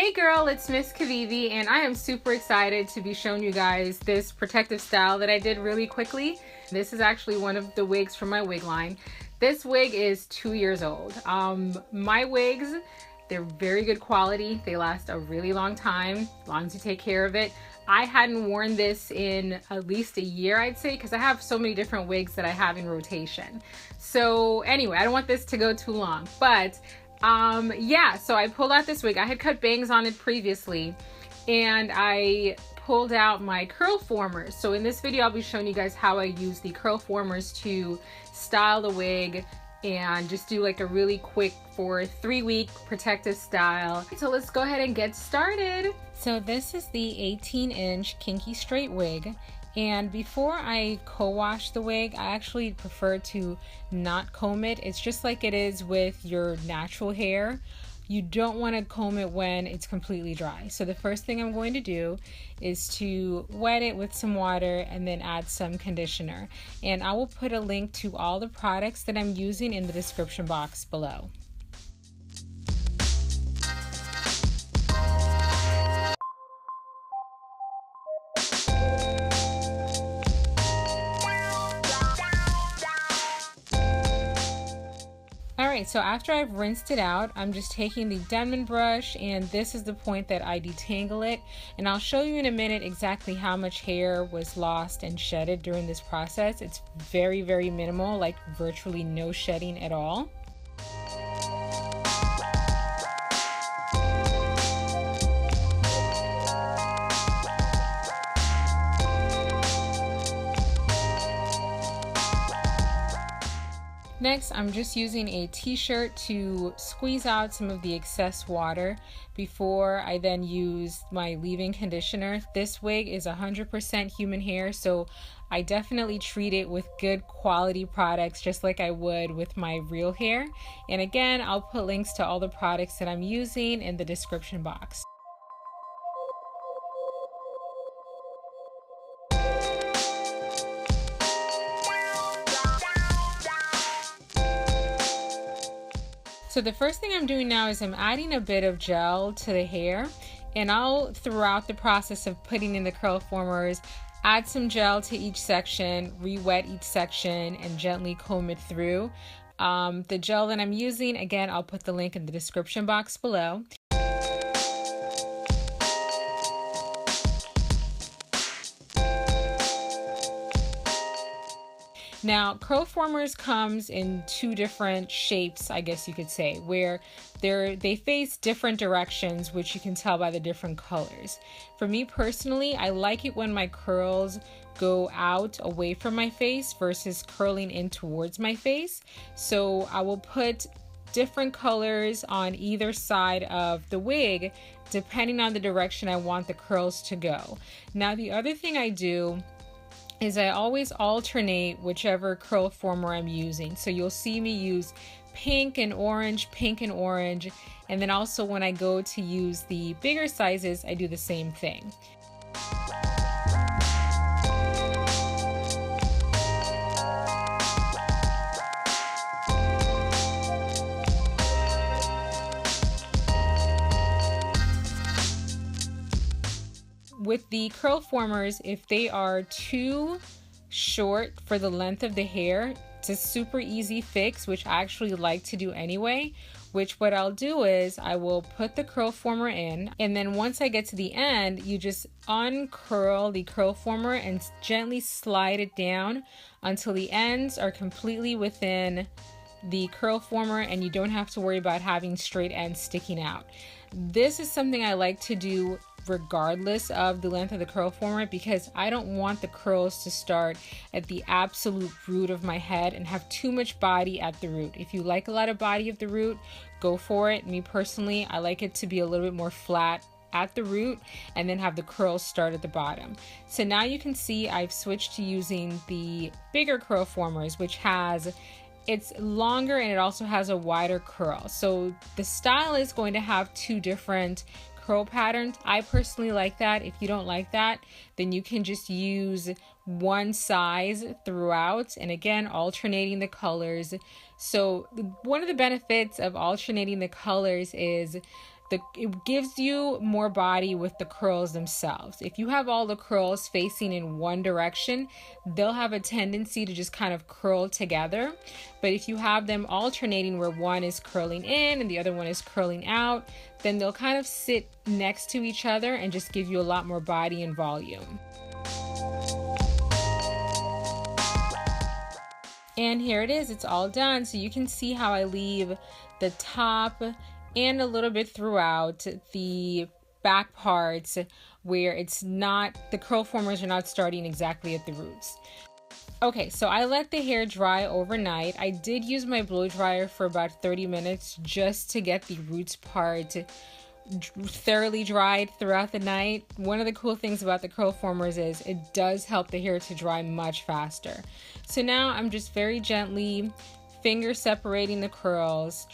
Hey girl, it's Miss Kibibi, and I am super excited to be showing you guys this protective style that I did really quickly. This is actually one of the wigs from my wig line. This wig is 2 years old. My wigs, they're very good quality. They last a really long time, as long as you take care of it. I hadn't worn this in at least a year, I'd say, because I have so many different wigs that I have in rotation. So anyway, I don't want this to go too long, but yeah, so I pulled out this wig. I had cut bangs on it previously, and I pulled out my Curlformers. So in this video, I'll be showing you guys how I use the Curlformers to style the wig and just do like a really quick 3-week protective style. So let's go ahead and get started. So this is the 18-inch kinky straight wig. And before I co-wash the wig, I actually prefer to not comb it. It's just like it is with your natural hair. You don't want to comb it when it's completely dry. So the first thing I'm going to do is to wet it with some water and then add some conditioner. And I will put a link to all the products that I'm using in the description box below. Alright, so after I've rinsed it out, I'm just taking the Denman brush, and this is the point that I detangle it. And I'll show you in a minute exactly how much hair was lost and shedded during this process. It's very, very minimal, like virtually no shedding at all. Next, I'm just using a t-shirt to squeeze out some of the excess water before I then use my leave-in conditioner. This wig is 100% human hair, so I definitely treat it with good quality products just like I would with my real hair. And again, I'll put links to all the products that I'm using in the description box. So the first thing I'm doing now is I'm adding a bit of gel to the hair, and I'll, throughout the process of putting in the Curlformers, add some gel to each section, re-wet each section, and gently comb it through. The gel that I'm using, again, I'll put the link in the description box below. Now, Curlformers comes in two different shapes, I guess you could say, where they face different directions, which you can tell by the different colors. For me personally, I like it when my curls go out away from my face versus curling in towards my face. So I will put different colors on either side of the wig, depending on the direction I want the curls to go. Now, the other thing I do is I always alternate whichever Curlformer I'm using. So you'll see me use pink and orange, and then also when I go to use the bigger sizes, I do the same thing. With the Curlformers, if they are too short for the length of the hair, it's a super easy fix, which I actually like to do anyway. Which what I'll do is I will put the Curlformer in, and then once I get to the end, you just uncurl the Curlformer and gently slide it down until the ends are completely within the Curlformer, and you don't have to worry about having straight ends sticking out. This is something I like to do regardless of the length of the Curlformer, because I don't want the curls to start at the absolute root of my head and have too much body at the root. If you like a lot of body at the root, go for it. Me personally, I like it to be a little bit more flat at the root and then have the curls start at the bottom. So now you can see I've switched to using the bigger Curlformers, which it's longer and it also has a wider curl. So the style is going to have two different curl patterns. I personally like that. If you don't like that, then you can just use one size throughout, and again, alternating the colors. So one of the benefits of alternating the colors is it gives you more body with the curls themselves. If you have all the curls facing in one direction, they'll have a tendency to just kind of curl together. But if you have them alternating where one is curling in and the other one is curling out, then they'll kind of sit next to each other and just give you a lot more body and volume. And here it is, it's all done. So you can see how I leave the top and a little bit throughout the back parts where it's not, the curl formers are not starting exactly at the roots. Okay, so I let the hair dry overnight. I did use my blow dryer for about 30 minutes just to get the roots part thoroughly dried throughout the night. One of the cool things about the curl formers is it does help the hair to dry much faster. So now I'm just very gently finger separating the curls.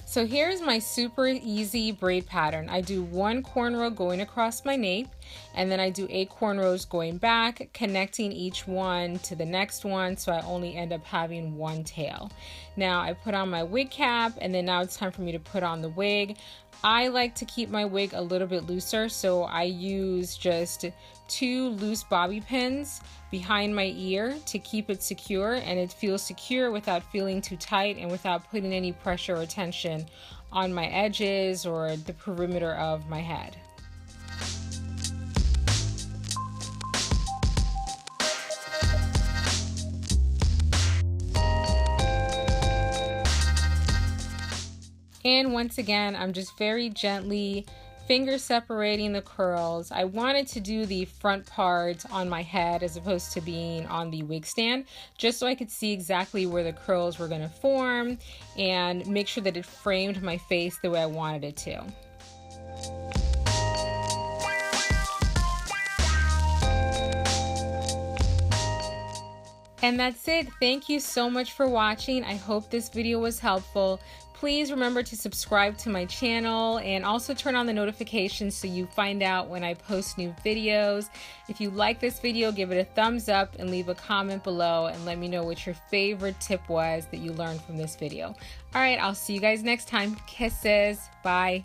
So here's my super easy braid pattern. I do one cornrow going across my nape, and then I do 8 cornrows going back, connecting each one to the next one, so I only end up having one tail. Now I put on my wig cap, and then now it's time for me to put on the wig. I like to keep my wig a little bit looser, so I use just 2 loose bobby pins behind my ear to keep it secure, and it feels secure without feeling too tight and without putting any pressure or tension on my edges or the perimeter of my head. And once again, I'm just very gently finger separating the curls. I wanted to do the front part on my head as opposed to being on the wig stand, just so I could see exactly where the curls were going to form and make sure that it framed my face the way I wanted it to. And that's it. Thank you so much for watching. I hope this video was helpful. Please remember to subscribe to my channel and also turn on the notifications so you find out when I post new videos. If you like this video, give it a thumbs up and leave a comment below and let me know what your favorite tip was that you learned from this video. All right, I'll see you guys next time. Kisses. Bye.